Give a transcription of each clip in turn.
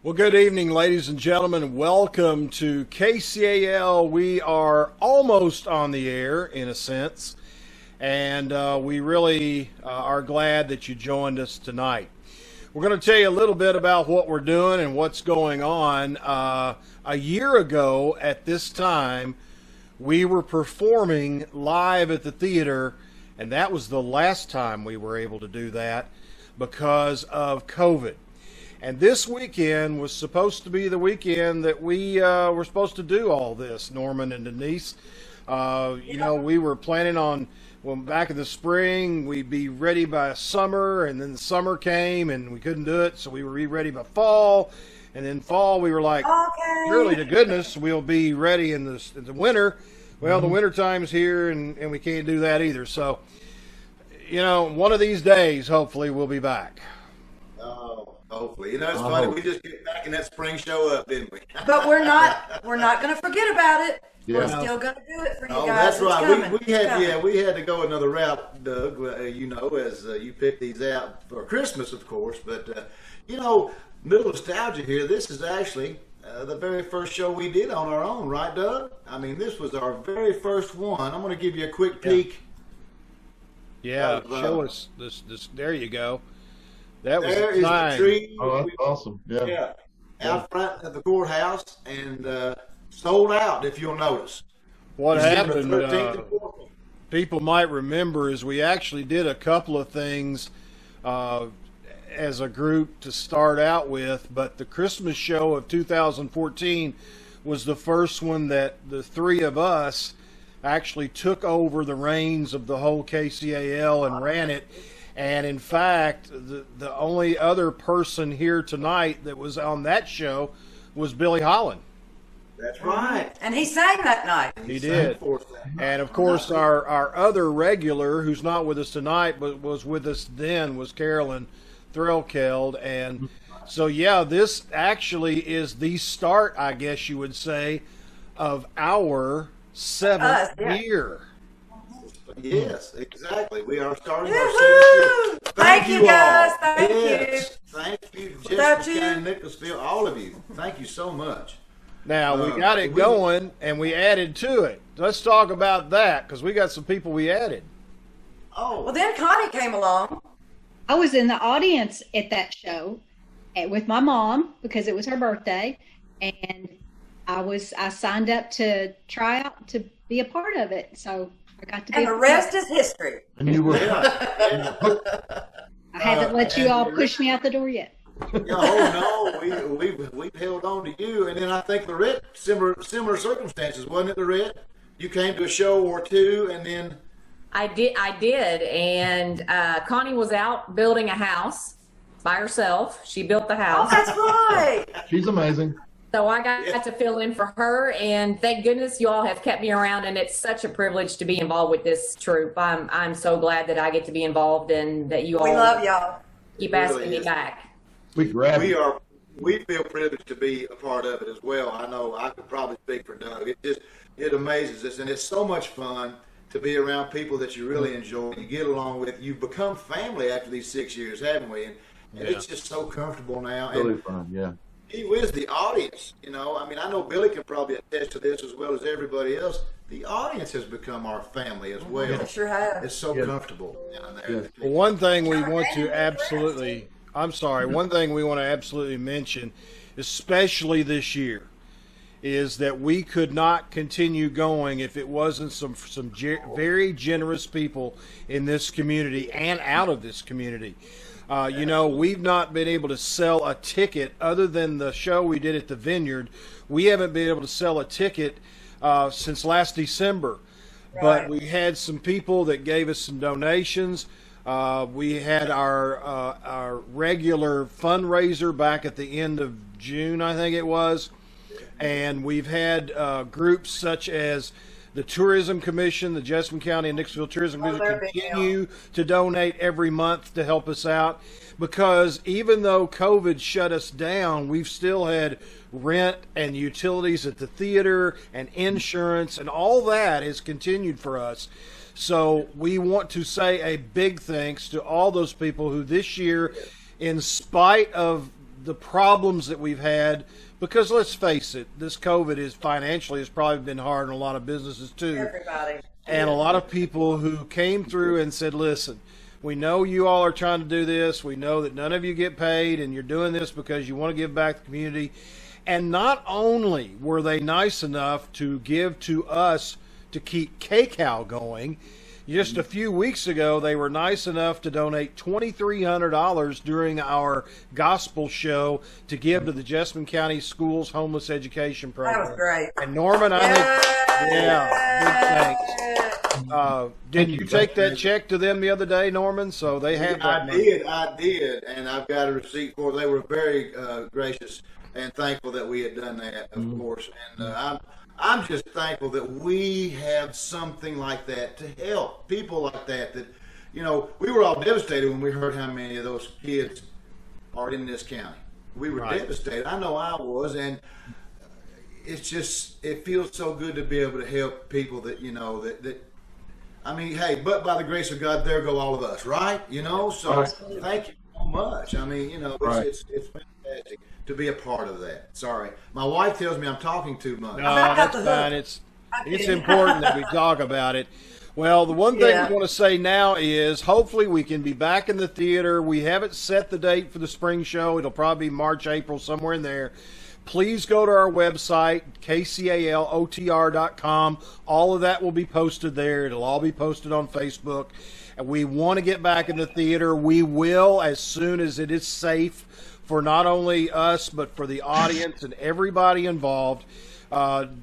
Well, good evening, ladies and gentlemen. Welcome to KCAL. We are almost on the air, in a sense, and we really are glad that you joined us tonight. We're going to tell you a little bit about what we're doing and what's going on. A year ago at this time, we were performing live at the theater, and that was the last time we were able to do that because of COVID. And this weekend was supposed to be the weekend that we were supposed to do all this, Norman and Denise. You know, we were planning on, well, back in the spring, we'd be ready by summer, and then the summer came and we couldn't do it, so we were ready by fall. And then fall, we were like, surely to goodness, we'll be ready in the winter. Well, the winter time's here, and we can't do that either. So, you know, one of these days, hopefully, we'll be back. Hopefully. You know, it's funny. We just get back in that spring show up, didn't we? But we're not going to forget about it. Yeah. We're still going to do it for you guys. That's right. Coming. We had to go another route, Doug, you know, as you picked these out for Christmas, of course. But, you know, little nostalgia here. This is actually the very first show we did on our own, right, Doug? I mean, this was our very first one. I'm going to give you a quick peek. Yeah, show us this. There you go. That was there is the tree. Oh, that's awesome. Yeah. Out front of the courthouse, and sold out, if you'll notice. What happened, people might remember, is we actually did a couple of things as a group to start out with, but the Christmas show of 2014 was the first one that the three of us actually took over the reins of the whole KCAL and ran it. And in fact, the only other person here tonight that was on that show was Billy Holland. That's right. And he sang that night. He did. And of course, our other regular, who's not with us tonight, but was with us then, was Carolyn Threlkeld. And so, yeah, this actually is the start, I guess you would say, of our seventh year. Yes, exactly. We are starting our Woohoo! 6th year. Thank you guys. All. Thank you. Thank you, Jessamine and you. Nicholasville, all of you. Thank you so much. Now, we got it going, and we added to it. Let's talk about that, because we got some people we added. Oh, well, then Connie came along. I was in the audience at that show with my mom because it was her birthday, and I signed up to try out to be a part of it. So I got to be. And the rest is history. And you were. I haven't let you all push me out the door yet. Oh no, we've held on to you, and then I think Larette, similar circumstances, wasn't it, Larette? You came to a show or two, and then I did, and Connie was out building a house by herself. She built the house. Oh, that's right. She's amazing. So I got to fill in for her, and thank goodness you all have kept me around, and it's such a privilege to be involved with this troupe. I'm so glad that I get to be involved and that you all love y'all. Keep asking me back. We feel privileged to be a part of it as well. I know I could probably speak for Doug. It amazes us, and it's so much fun to be around people that you really enjoy, you get along with. You've become family after these 6 years, haven't we? And it's just so comfortable now. Really fun, yeah. He was the audience, you know. I mean, I know Billy can probably attest to this as well as everybody else. The audience has become our family as well. It sure has. It's so comfortable down there. Yeah. Well, one thing we want to absolutely, one thing we want to absolutely mention, especially this year, is that we could not continue going if it wasn't some very generous people in this community and out of this community. You know, we've not been able to sell a ticket other than the show we did at the Vineyard. We haven't been able to sell a ticket since last December. Right. But we had some people that gave us some donations. We had our regular fundraiser back at the end of June, I think it was. And we've had groups such as the Tourism Commission, the Jessamine County and Nicholasville Tourism Commission continue to donate every month to help us out, because even though COVID shut us down, we've still had rent and utilities at the theater and insurance, and all that has continued for us. So we want to say a big thanks to all those people who this year, in spite of the problems that we've had, because let's face it, this COVID is financially has probably been hard on a lot of businesses too. Everybody. And a lot of people who came through and said, listen, we know you all are trying to do this. We know that none of you get paid and you're doing this because you want to give back to the community. And not only were they nice enough to give to us to keep KCAL going, just a few weeks ago, they were nice enough to donate $2,300 during our gospel show to give to the Jessamine County Schools Homeless Education Program. That was great. And Norman, I think, yeah, big thanks. Did you take that check to them the other day, Norman? So they have that money. I did, and I've got a receipt for it. They were very gracious and thankful that we had done that, of course. And I'm just thankful that we have something like that to help people like that. That, you know, we were all devastated when we heard how many of those kids are in this county. We were devastated. I know I was, and it's just, it feels so good to be able to help people that, you know, that I mean, hey, but by the grace of God, there go all of us, right? You know, so thank you so much. I mean, you know, it's fantastic to be a part of that. Sorry. My wife tells me I'm talking too much. No, that's fine. It's important that we talk about it. Well, the one thing we want to say now is hopefully we can be back in the theater. We haven't set the date for the spring show. It'll probably be March, April, somewhere in there. Please go to our website, KCALOTR.com. All of that will be posted there. It'll all be posted on Facebook. And we want to get back in the theater. We will as soon as it is safe for not only us, but for the audience and everybody involved.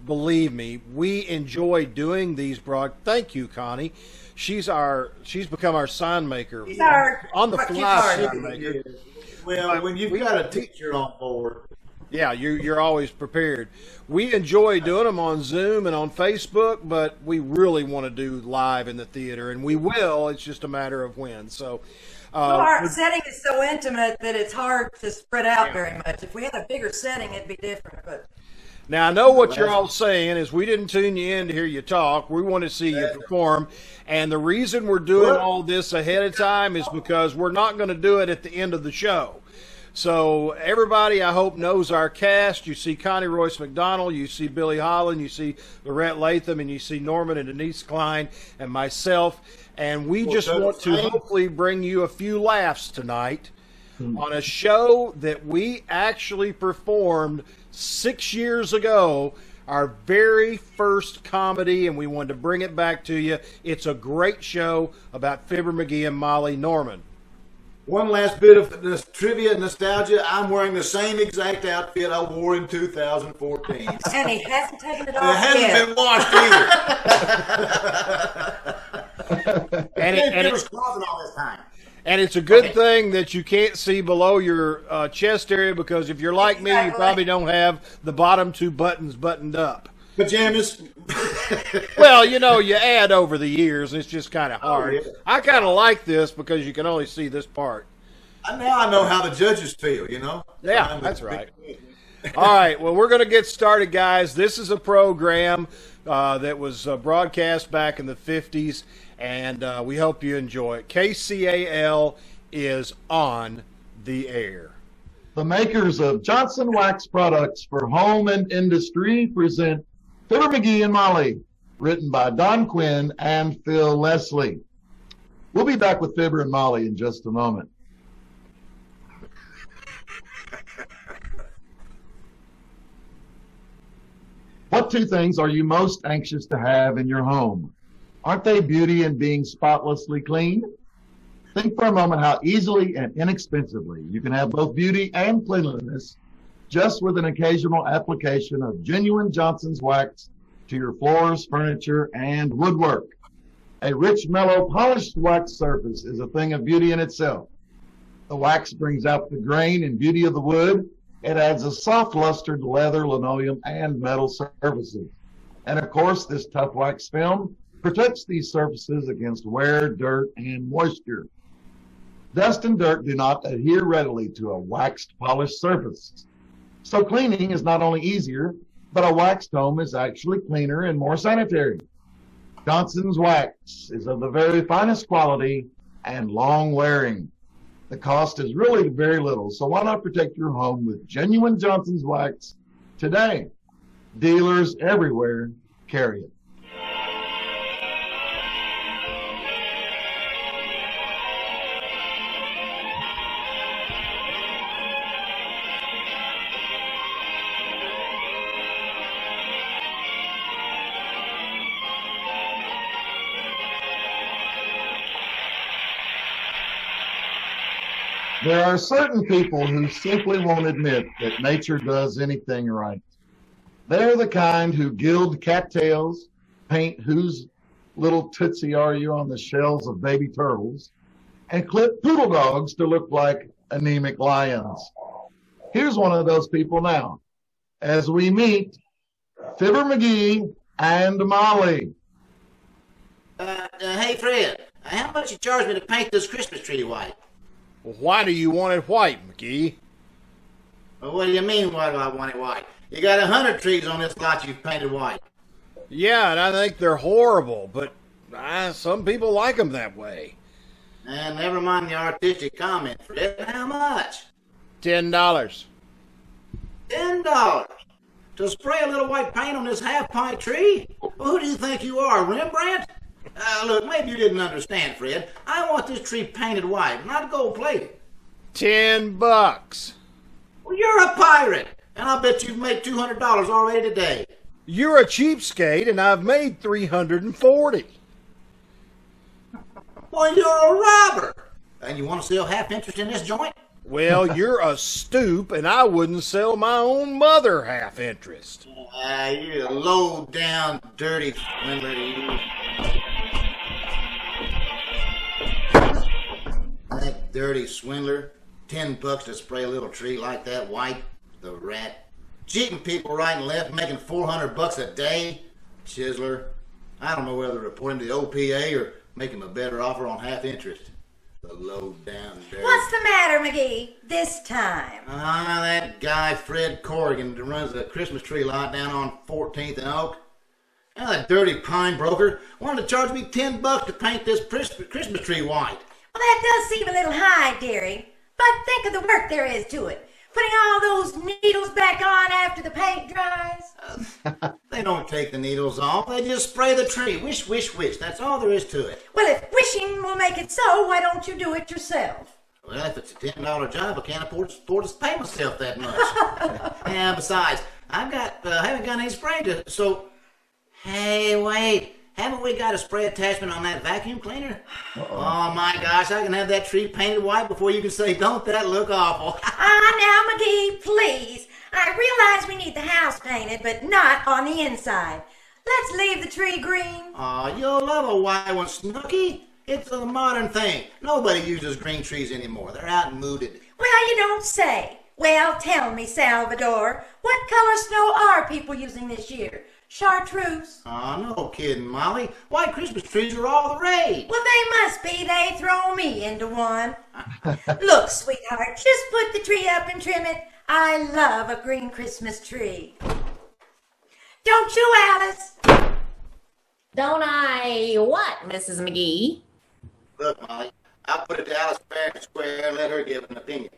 Believe me, we enjoy doing these Thank you, Connie. She's become our sign maker. She's our on the fly sign maker. Well, when you've got a teacher on board. Yeah, you're always prepared. We enjoy doing them on Zoom and on Facebook, but we really want to do live in the theater, and we will. It's just a matter of when. So. Our setting is so intimate that it's hard to spread out very much. If we had a bigger setting, it'd be different. But now, I know what you're all saying is we didn't tune you in to hear you talk. We want to see you perform. And the reason we're doing all this ahead of time is because we're not going to do it at the end of the show. So everybody, I hope, knows our cast. You see Connie, Royce, McDonald. You see Billy Holland. You see Larette, Latham. And you see Norman and Denise, Cline, and myself. And we just want to hopefully bring you a few laughs tonight on a show that we actually performed 6 years ago, our very first comedy, and we wanted to bring it back to you. It's a great show about Fibber McGee and Molly. Norman. One last bit of this trivia and nostalgia. I'm wearing the same exact outfit I wore in 2014. And he hasn't taken it off It hasn't been washed either. And it's a good thing that you can't see below your chest area, because if you're like me, you probably don't have the bottom two buttons buttoned up. Pajamas. Well, you know, you add over the years, and it's just kind of hard. Yeah. I kind of like this because you can only see this part. Now I know how the judges feel, you know? Yeah, that's right. All right, well, we're going to get started, guys. This is a program that was broadcast back in the 50s, and we hope you enjoy it. KCAL is on the air. The makers of Johnson Wax products for home and industry present Fibber McGee and Molly, written by Don Quinn and Phil Leslie. We'll be back with Fibber and Molly in just a moment. What two things are you most anxious to have in your home? Aren't they beauty and being spotlessly clean? Think for a moment how easily and inexpensively you can have both beauty and cleanliness just with an occasional application of genuine Johnson's wax to your floors, furniture, and woodwork. A rich, mellow, polished wax surface is a thing of beauty in itself. The wax brings out the grain and beauty of the wood. It adds a soft luster to leather, linoleum, and metal surfaces. And of course, this tough wax film protects these surfaces against wear, dirt, and moisture. Dust and dirt do not adhere readily to a waxed, polished surface. So cleaning is not only easier, but a waxed home is actually cleaner and more sanitary. Johnson's wax is of the very finest quality and long wearing. The cost is really very little, so why not protect your home with genuine Johnson's wax today? Dealers everywhere carry it. There are certain people who simply won't admit that nature does anything right. They're the kind who gild cattails, paint whose little tootsie are you on the shells of baby turtles, and clip poodle dogs to look like anemic lions. Here's one of those people now, as we meet Fibber McGee and Molly. Hey, Fred, how much you charge me to paint this Christmas tree white? Well, why do you want it white, McGee? Well, what do you mean, why do I want it white? You got 100 trees on this lot you've painted white. Yeah, and I think they're horrible, but some people like them that way. And never mind the artistic comment, Fred. How much? $10. $10? To spray a little white paint on this half-pint tree? Well, who do you think you are, Rembrandt? Look, maybe you didn't understand, Fred. I want this tree painted white, not gold-plated. $10. Well, you're a pirate, and I'll bet you've made $200 already today. You're a cheapskate, and I've made $340. Well, you're a robber. And you want to sell half interest in this joint? Well, you're a stoop, and I wouldn't sell my own mother half interest. You're a low-down, dirty swindler, you. That dirty swindler. $10 to spray a little tree like that white. The rat. Cheating people right and left, making $400 a day. Chiseler. I don't know whether to report him to the OPA or make him a better offer on half interest. The low-down dirty. What's the matter, McGee, this time? That guy Fred Corrigan that runs the Christmas tree lot down on 14th and Oak. That dirty pine broker wanted to charge me $10 to paint this Christmas tree white. Well, that does seem a little high, dearie. But think of the work there is to it. Putting all those needles back on after the paint dries. They don't take the needles off. They just spray the tree. Wish, wish, wish. That's all there is to it. Well, if wishing will make it so, why don't you do it yourself? Well, if it's a $10 job, I can't afford to pay myself that much. Yeah, besides, I haven't got any spray to, so... Hey, wait. Haven't we got a spray attachment on that vacuum cleaner? Oh, my gosh, I can have that tree painted white before you can say, don't that look awful? Now, McGee, please. I realize we need the house painted, but not on the inside. Let's leave the tree green. Oh, you'll love a white one, Snooky. It's a modern thing. Nobody uses green trees anymore. They're outmoded. Well, you don't say. Well, tell me, Salvador, what color snow are people using this year? Chartreuse? Oh, no kidding, Molly. White Christmas trees are all the rage. Well, they must be. They throw me into one. Look, sweetheart, just put the tree up and trim it. I love a green Christmas tree. Don't you, Alice? Don't I what, Mrs. McGee? Look, Molly, I'll put it to Alice fair and square and let her give an opinion.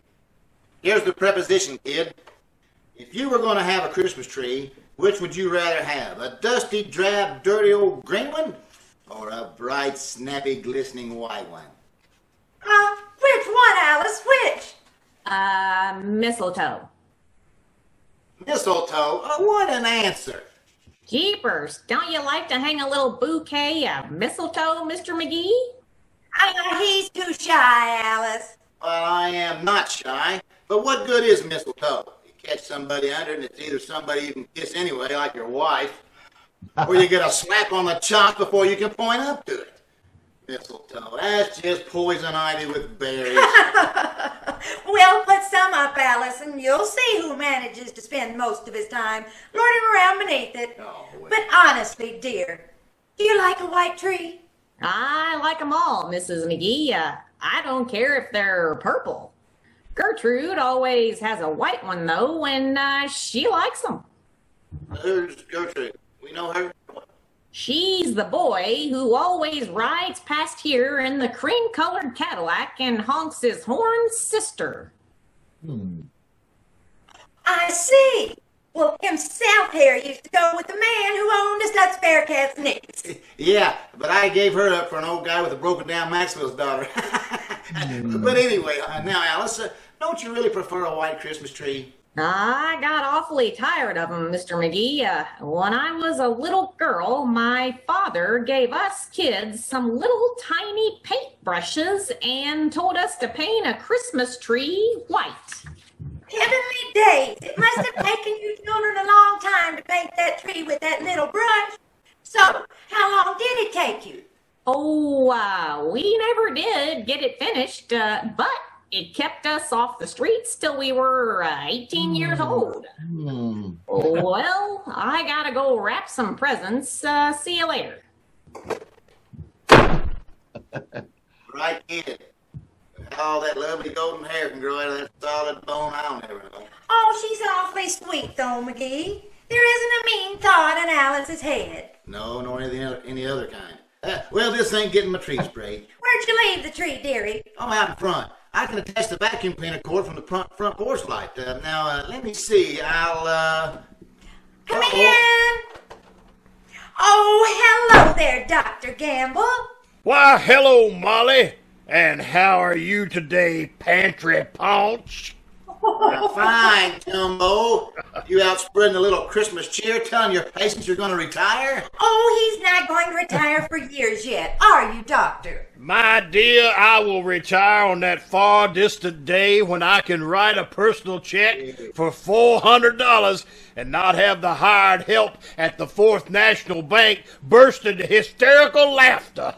Here's the preposition, kid. If you were going to have a Christmas tree, which would you rather have? A dusty, drab, dirty old green one? Or a bright, snappy, glistening white one? Which one, Alice? Which? Mistletoe. Mistletoe? What an answer. Jeepers, don't you like to hang a little bouquet of mistletoe, Mr. McGee? He's too shy, Alice. Well, I am not shy, but what good is mistletoe? You catch somebody under it and it's either somebody you can kiss anyway, like your wife, or you get a slap on the chops before you can point up to it. Mistletoe, that's just poison ivy with berries. Well, put some up, Alice, and you'll see who manages to spend most of his time lording around beneath it. Oh, well. But honestly, dear, do you like a white tree? I like 'em all, Mrs. McGee. I don't care if they're purple. Gertrude always has a white one, though, and she likes them. Who's Gertrude? We know her? She's the boy who always rides past here in the cream-colored Cadillac and honks his horn's sister. I see. Well, himself here used to go with the man who owned a Stutz Bearcat's Nicks. Yeah, but I gave her up for an old guy with a broken-down Maxwell's daughter. But anyway, now, Alice, don't you really prefer a white Christmas tree? I got awfully tired of them, Mr. McGee. When I was a little girl, my father gave us kids some little tiny paintbrushes and told us to paint a Christmas tree white. Heavenly days! It must have taken you children a long time to paint that tree with that little brush. So, how long did it take you? Oh, we never did get it finished, but it kept us off the streets till we were 18 years old. Well, I gotta go wrap some presents. See you later. Right, kid. All that lovely golden hair can grow out of that solid bone, I'll never know. Oh, she's awfully sweet, though, McGee. There isn't a mean thought in Alice's head. No, nor any other kind. Well, this ain't getting my tree sprayed. Where'd you leave the tree, dearie? I'm out in front. I can attach the vacuum cleaner cord from the front porch light. Now, let me see. I'll, Come in. Oh, hello there, Dr. Gamble. Why, hello, Molly. And how are you today, Pantry Paunch? Fine, Jumbo. You out spreading a little Christmas cheer, telling your patients you're going to retire? Oh, he's not going to retire for years yet, are you, Doctor? My dear, I will retire on that far distant day when I can write a personal check for $400 and not have the hired help at the Fourth National Bank burst into hysterical laughter.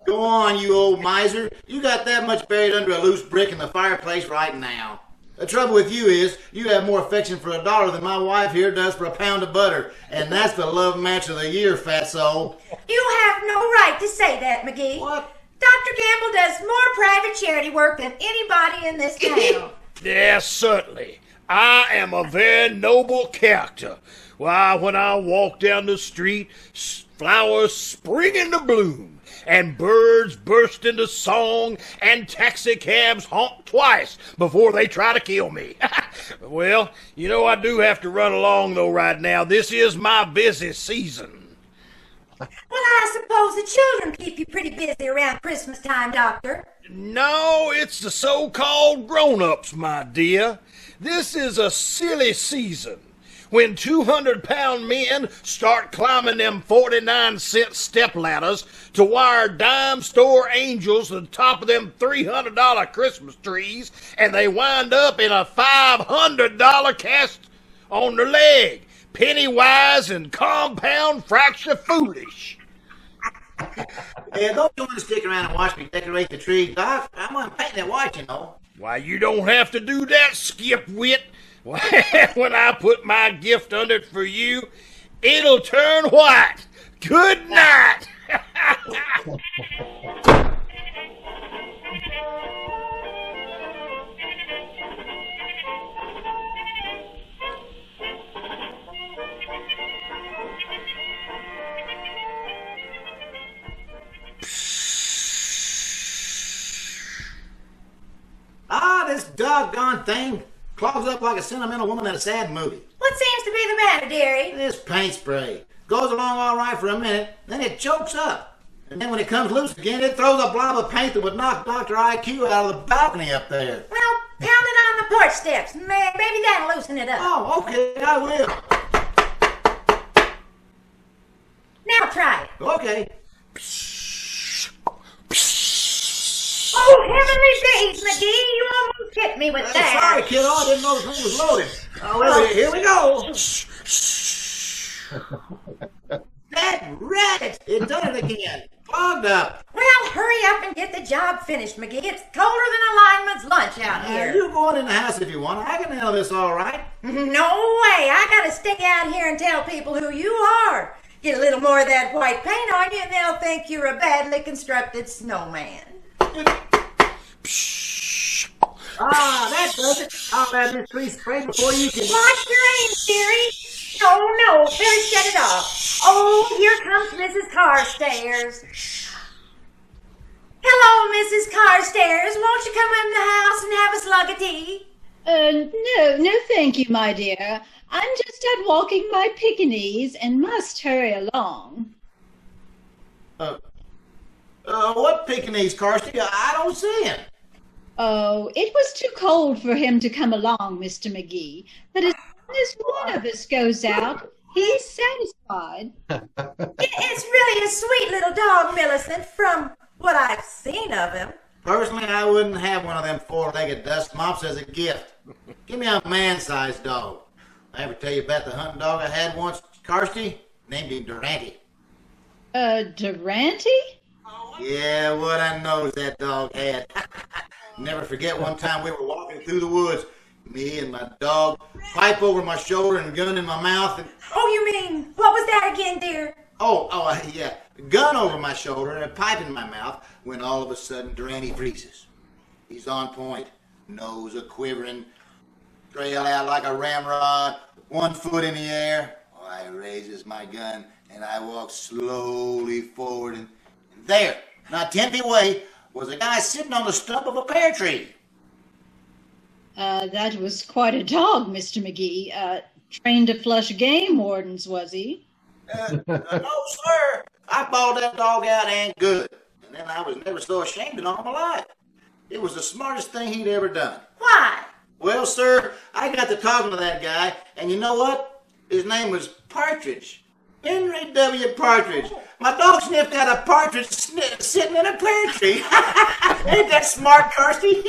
Go on, you old miser. You got that much buried under a loose brick in the fireplace right now. The trouble with you is, you have more affection for $1 than my wife here does for a pound of butter. And that's the love match of the year, fatso. You have no right to say that, McGee. What? Dr. Gamble does more private charity work than anybody in this town. Yes, certainly. I am a very noble character. Why, when I walk down the street, flowers spring into bloom, and birds burst into song, and taxicabs honk twice before they try to kill me. Well, you know I do have to run along, though, right now. This is my busy season. Well, I suppose the children keep you pretty busy around Christmas time, Doctor. No, it's the so-called grown-ups, my dear. This is a silly season when 200-pound men start climbing them 49-cent step ladders to wire dime store angels to the top of them $300 Christmas trees, and they wind up in a $500 cast on their leg. Penny-wise and compound fracture foolish. Yeah, don't you want to stick around and watch me decorate the tree, Doc? I'm on painting it white, you know. Why, you don't have to do that, skip-wit. When I put my gift under it for you, it'll turn white. Good night. This doggone thing clogs up like a sentimental woman in a sad movie. What seems to be the matter, dearie? This paint spray goes along all right for a minute, then it chokes up. And then when it comes loose again, it throws a blob of paint that would knock Dr. IQ out of the balcony up there. Well, pound it on the porch steps. Maybe that'll loosen it up. Oh, okay, I will. Now try it. Okay. Oh, heavenly days, McGee, you almost hit me with that. Sorry, kiddo, I didn't know the thing was loaded. Oh, well, here we go. That rat! It done it again. Clogged up. Well, hurry up and get the job finished, McGee. It's colder than a lineman's lunch out here. You go on in the house if you want. I can handle this all right. No way. I gotta stay out here and tell people who you are. Get a little more of that white paint on you and they'll think you're a badly constructed snowman. Ah, that does it. I'll have this tree sprayed before you can... Watch your aim, dearie. Oh, no, Phyllis, shut it off. Oh, here comes Mrs. Carstairs. Hello, Mrs. Carstairs. Won't you come in the house and have a slug of tea? No, thank you, my dear. I'm just out walking my Pekingese and must hurry along. What Pekingese, Kirsty? I don't see him. Oh, it was too cold for him to come along, Mr. McGee. But as soon as one of us goes out, he's satisfied. It's really a sweet little dog, Millicent, from what I've seen of him. Personally, I wouldn't have one of them four-legged dust mops as a gift. Give me a man-sized dog. I ever tell you about the hunting dog I had once, Kirsty? Named him Durante. Durante? Yeah, what a nose that dog had. Never forget one time we were walking through the woods, me and my dog, pipe over my shoulder and gun in my mouth. And... Oh, you mean, what was that again, dear? Yeah, gun over my shoulder and a pipe in my mouth when all of a sudden Durante freezes. He's on point, nose a-quivering, trail out like a ramrod, 1 foot in the air. I raises my gun and I walk slowly forward and there, not 10 feet away, was a guy sitting on the stump of a pear tree. That was quite a dog, Mr. McGee. Trained to flush game wardens, was he? No, sir. I bawled that dog out and good. And then I was never so ashamed in all my life. It was the smartest thing he'd ever done. Why? Well, sir, I got to talking to that guy, and you know what? His name was Partridge. Henry W. Partridge. My dog sniffed out a partridge sitting in a pear tree. Ain't that smart, Kirsty?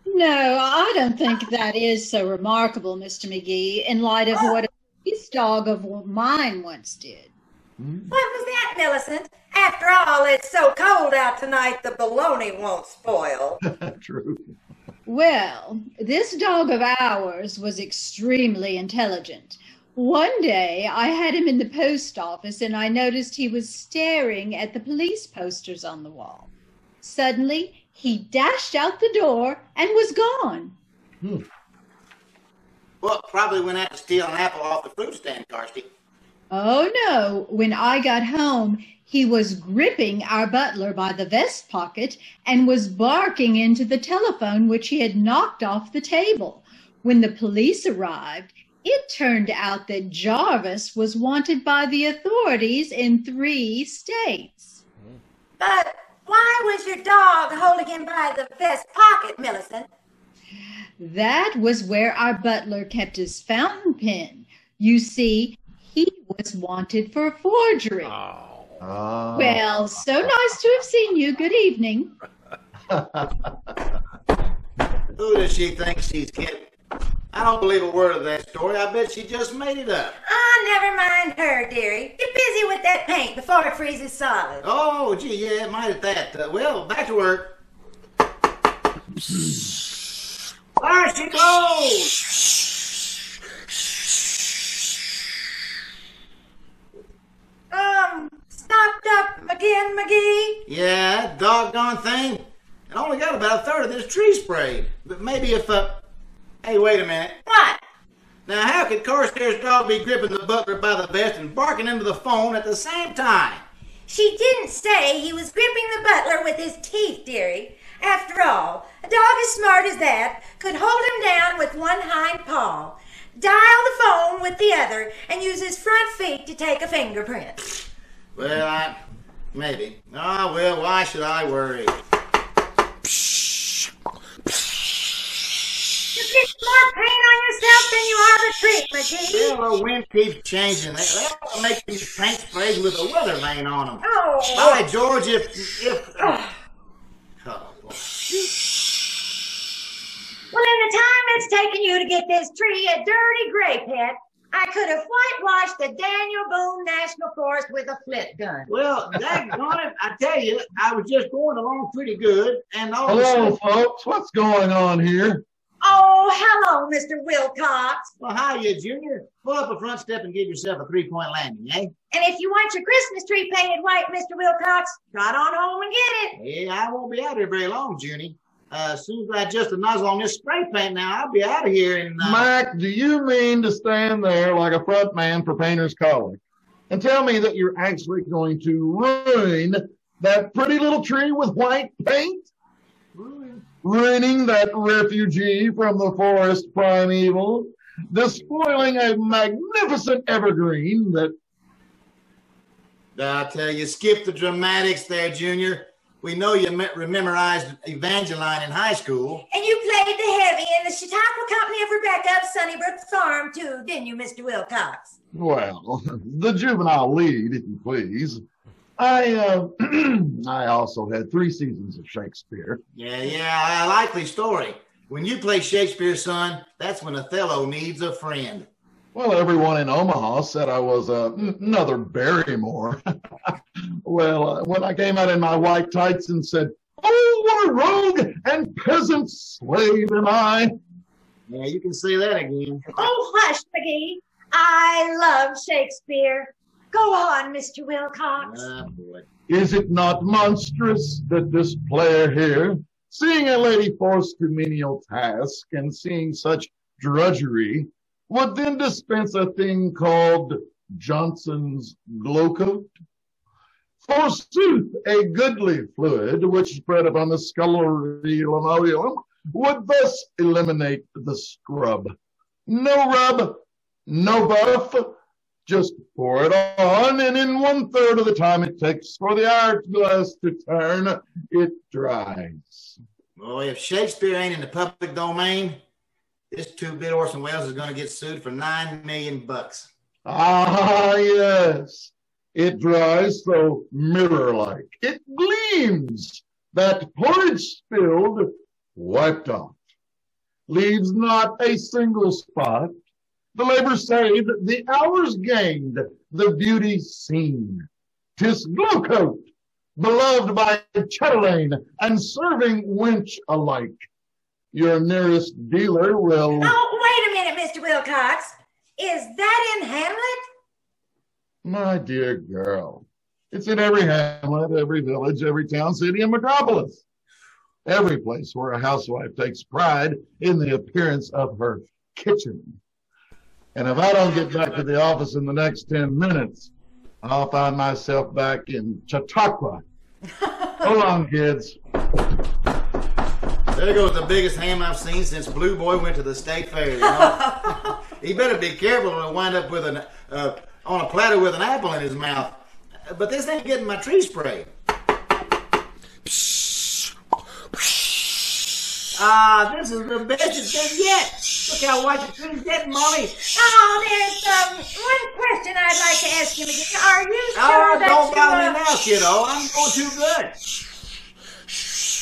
No, I don't think that is so remarkable, Mr. McGee, in light of what a police dog of mine once did. What was that, Millicent? After all, it's so cold out tonight, the bologna won't spoil. True. Well, this dog of ours was extremely intelligent. One day, I had him in the post office and I noticed he was staring at the police posters on the wall. Suddenly, he dashed out the door and was gone. Well, probably went out to steal an apple off the fruit stand, Kirsty. Oh, no. When I got home, he was gripping our butler by the vest pocket and was barking into the telephone which he had knocked off the table. When the police arrived, it turned out that Jarvis was wanted by the authorities in 3 states. But why was your dog holding him by the vest pocket, Millicent? That was where our butler kept his fountain pen. You see, he was wanted for forgery. Oh. Well, so nice to have seen you. Good evening. Who does she think she's kidding? I don't believe a word of that story. I bet she just made it up. Never mind her, dearie. Get busy with that paint before it freezes solid. Oh, gee, yeah, it might at that. Well, back to work. There she goes! Stopped up again, McGee? Yeah, that doggone thing. It only got about 1/3 of this tree sprayed. But maybe if, Hey, wait a minute. What? Now, how could Carstairs' dog be gripping the butler by the vest and barking into the phone at the same time? She didn't say he was gripping the butler with his teeth, dearie. After all, a dog as smart as that could hold him down with one hind paw, dial the phone with the other, and use his front feet to take a fingerprint. Well, maybe. Ah, well, why should I worry? You get more paint on yourself than you are the tree, McGee. Well, the wind keeps changing. They ought to make these paint sprays with a weather vane on them. Oh. By George, if oh, boy. Well, in the time it's taken you to get this tree a dirty gray pet, I could have whitewashed the Daniel Boone National Forest with a flip gun. Well, daggone it, I tell you, I was just going along pretty good, and all of a Hello, sudden... folks. What's going on here? Oh, hello, Mr. Wilcox. Well, hiya, Junior. Pull up a front step and give yourself a 3-point landing, eh? And if you want your Christmas tree painted white, Mr. Wilcox, trot on home and get it. Yeah, I won't be out here very long, Junie. As soon as I adjust the nozzle on this spray paint now, I'll be out of here in... Mac, do you mean to stand there like a front man for Painter's Colic and tell me that you're actually going to ruin that pretty little tree with white paint? Ruining that refugee from the forest primeval, despoiling a magnificent evergreen that... I tell you, skip the dramatics there, Junior. We know you memorized Evangeline in high school. And you played the heavy in the Chautauqua Company of Rebecca of Sunnybrook Farm, too, didn't you, Mr. Wilcox? Well, the juvenile lead, if you please. I also had 3 seasons of Shakespeare. Yeah, a likely story. When you play Shakespeare, son, that's when Othello needs a friend. Well, everyone in Omaha said I was another Barrymore. Well, when I came out in my white tights and said, "Oh, what a rogue and peasant slave am I!" Yeah, you can say that again. Oh, hush, McGee. I love Shakespeare. Go on, Mr. Wilcox. Boy. Is it not monstrous that this player here, seeing a lady forced to menial task and seeing such drudgery, would then dispense a thing called Johnson's glow coat? Forsooth, a goodly fluid which spread upon the scullery linoleum would thus eliminate the scrub. No rub, no buff, just pour it on, and in 1/3 of the time it takes for the hourglass to turn, it dries. Boy, if Shakespeare ain't in the public domain, this 2-bit Orson Welles is going to get sued for $9 million. Ah, yes. It dries so mirror-like. It gleams. That porridge spilled, wiped off. Leaves not a single spot. The labor saved, the hours gained, the beauty seen. 'Tis glow coat, beloved by chatelaine and serving wench alike. Your nearest dealer will... Oh, wait a minute, Mr. Wilcox. Is that in Hamlet? My dear girl, it's in every hamlet, every village, every town, city, and metropolis. Every place where a housewife takes pride in the appearance of her kitchen. And if I don't get back to the office in the next 10 minutes, I'll find myself back in Chautauqua. So long, kids. There goes the biggest ham I've seen since Blue Boy went to the state fair, you know? He better be careful or he'll wind up with on a platter with an apple in his mouth. But this ain't getting my tree spray. This is the best it's been yet. Look how white the tree's getting, Molly. Oh, there's one question I'd like to ask you, McGee. Are you sure that don't bother me now, kiddo. I'm going too good.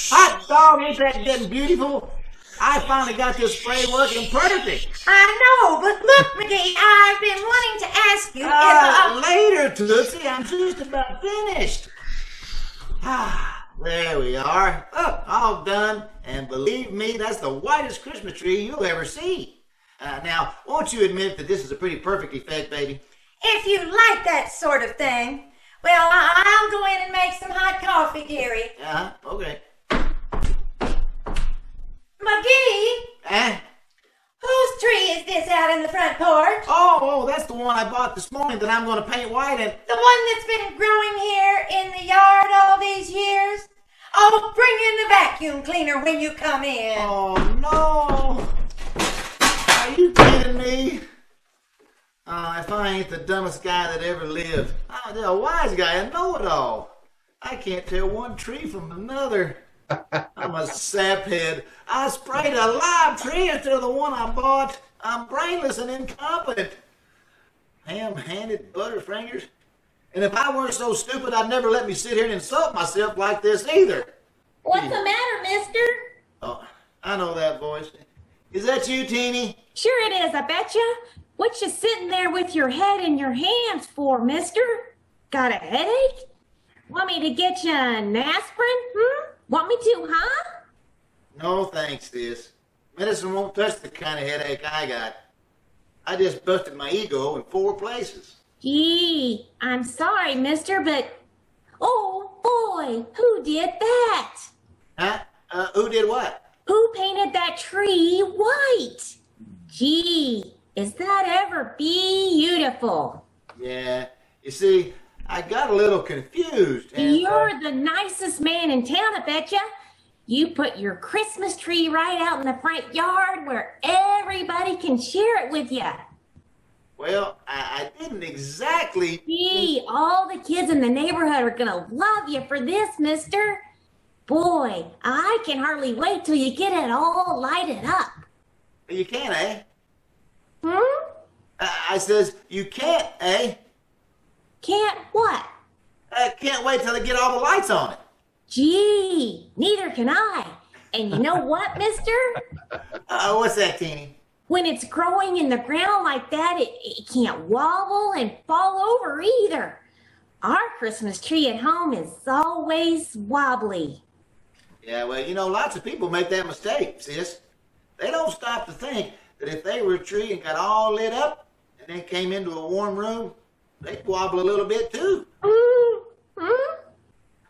Hot dog, ain't that getting beautiful? I finally got this spray working perfect. I know, but look, McGee, I've been wanting to ask you if later, Tootsie, I'm just about finished. There we are. Oh, all done. And believe me, that's the whitest Christmas tree you'll ever see. Now, won't you admit that this is a pretty perfect effect, baby? If you like that sort of thing, well, I'll go in and make some hot coffee, dearie. Okay. McGee? Whose tree is this out in the front porch? Oh, that's the one I bought this morning that I'm going to paint white and... The one that's been growing here in the yard all these years? Oh, bring in the vacuum cleaner when you come in. Oh, no. Are you kidding me? If I ain't the dumbest guy that ever lived. I'm a wise guy, a know-it-all. I can't tell one tree from another. I'm a saphead. I sprayed a live tree instead of the one I bought. I'm brainless and incompetent. Ham-handed butterfingers. And if I weren't so stupid, I'd never let me sit here and insult myself like this either. What's the matter, mister? Oh, I know that voice. Is that you, Teeny? Sure it is, I betcha. What you sitting there with your head in your hands for, mister? Got a headache? Want me to get you an aspirin? Want me to, huh? No, thanks, sis. Medicine won't touch the kind of headache I got. I just busted my ego in 4 places. Gee, I'm sorry, mister, but... Oh, boy, who did that? Huh? Who did what? Who painted that tree white? Gee, is that ever beautiful? Yeah, you see, I got a little confused. And, You're the nicest man in town, I betcha. You put your Christmas tree right out in the front yard where everybody can share it with you. Well, I didn't exactly... Gee, all the kids in the neighborhood are gonna love you for this, mister. Boy, I can hardly wait till you get it all lighted up. You can't, eh? Hmm? I says, you can't, eh? Can't what? I can't wait till they get all the lights on it. Gee, neither can I. And you know what, mister? What's that, Teeny? When it's growing in the ground like that, it can't wobble and fall over either. Our Christmas tree at home is always wobbly. Yeah, well, you know, lots of people make that mistake, sis. They don't stop to think that if they were a tree and got all lit up and then came into a warm room, they'd wobble a little bit too.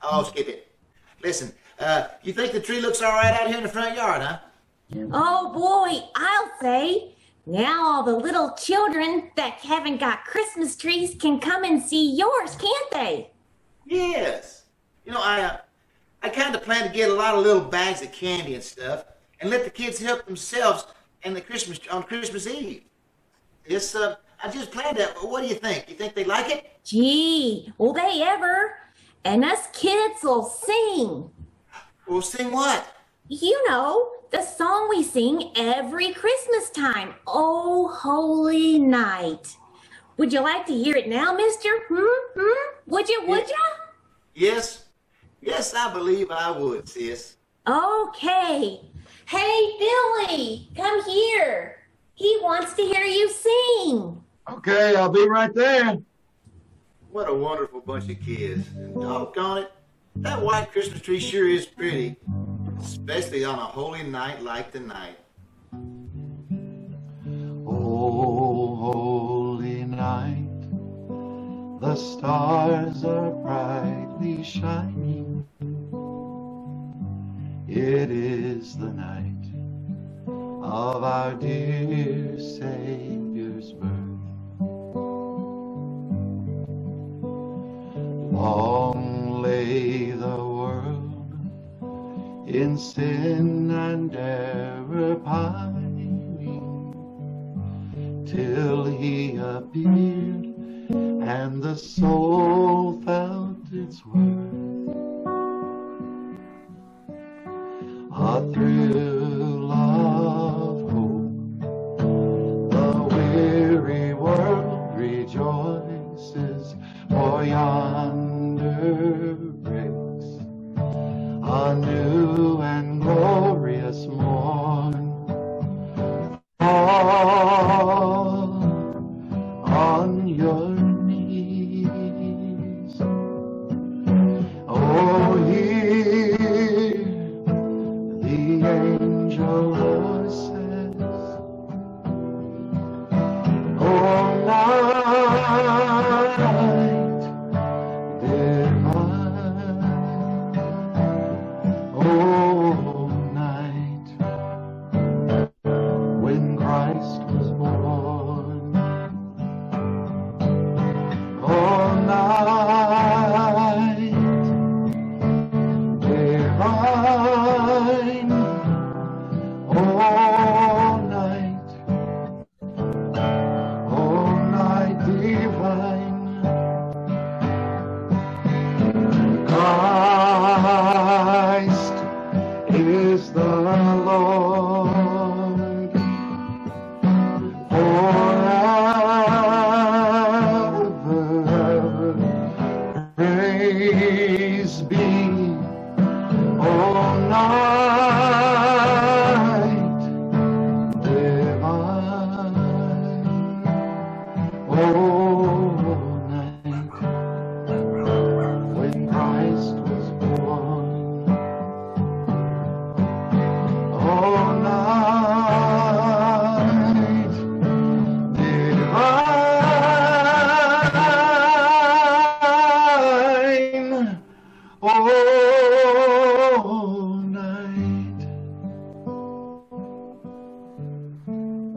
Oh, skip it. Listen, you think the tree looks all right out here in the front yard, huh? Oh boy, I'll say. Now all the little children that haven't got Christmas trees can come and see yours, can't they? Yes. You know, I kind of plan to get a lot of little bags of candy and stuff and let the kids help themselves on Christmas Eve. Yes, I just planned that. What do you think? You think they like it? Gee, will they ever? And us kids will sing. We'll sing what? You know, the song we sing every Christmas time. Oh, holy night. Would you like to hear it now, mister? Would you? Yes. Yes, I believe I would, sis. Okay. Hey, Billy, come here. He wants to hear you sing. Okay, I'll be right there. What a wonderful bunch of kids. And doggone it, that white Christmas tree sure is pretty, especially on a holy night like tonight. Oh, holy night, the stars are brightly shining. It is the night of our dear Savior's birth. Long lay the world in sin and error pining, till he appeared and the soul felt its worth. A thrill of hope, the weary world rejoices, for yonder breaks a new and glorious morn. Fall on your knees, oh, hear the angels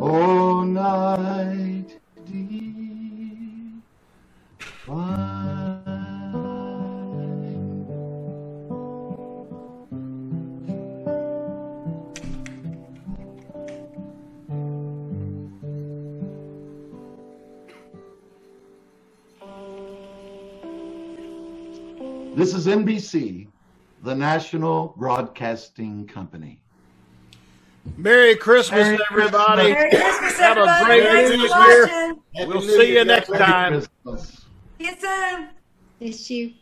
Oh, night divine. This is NBC, the National Broadcasting Company. Merry Christmas, Merry everybody. Merry Christmas, Have a everybody. great Thanks New for Year. watching. We'll see you next time. Christmas. See you soon. Miss you.